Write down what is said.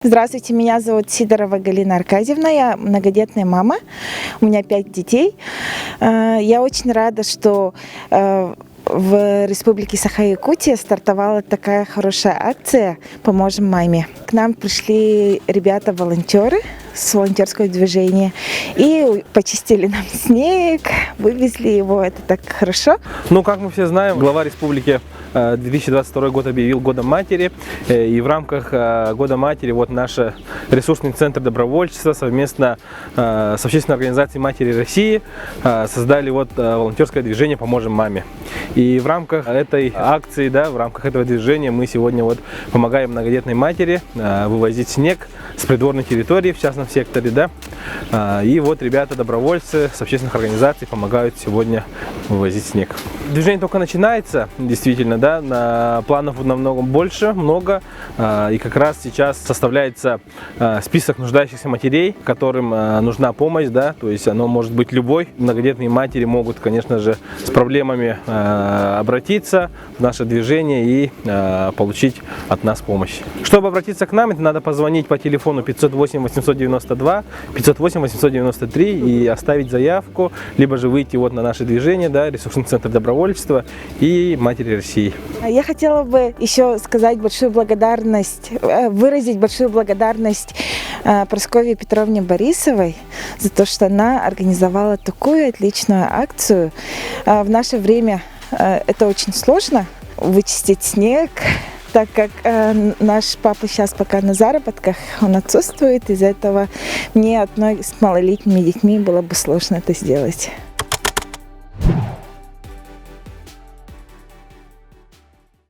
Здравствуйте, меня зовут Сидорова Галина Аркадьевна, я многодетная мама, у меня 5 детей. Я очень рада, что в Республике Саха-Якутия стартовала такая хорошая акция «Поможем маме». К нам пришли ребята-волонтеры с волонтерского движения и почистили нам снег, вывезли его, это так хорошо. Ну, как мы все знаем, глава республики 2022 год объявил Годом матери, и в рамках Года матери вот наш ресурсный центр добровольчества совместно с общественной организацией Матери России создали вот волонтерское движение «Поможем маме». И в рамках этой акции, в рамках этого движения мы сегодня вот помогаем многодетной матери вывозить снег с придворной территории, в частном секторе, и вот ребята-добровольцы с общественных организаций помогают сегодня вывозить снег. Движение только начинается, действительно, планов намного больше, много, и как раз сейчас составляется список нуждающихся матерей, которым нужна помощь, то есть оно может быть любой. Многодетные матери могут, конечно же, с проблемами обратиться в наше движение и получить от нас помощь. Чтобы обратиться к нам, это надо позвонить по телефону 508 892 508 893 и оставить заявку, либо же выйти вот на наше движение, ресурсный центр добровольчества и Матери России. Я хотела бы еще сказать большую благодарность, выразить большую благодарность Прасковье Петровне Борисовой за то, что она организовала такую отличную акцию. В наше время это очень сложно вычистить снег, так как наш папа сейчас пока на заработках, он отсутствует, из-за этого мне одной с малолетними детьми было бы сложно это сделать.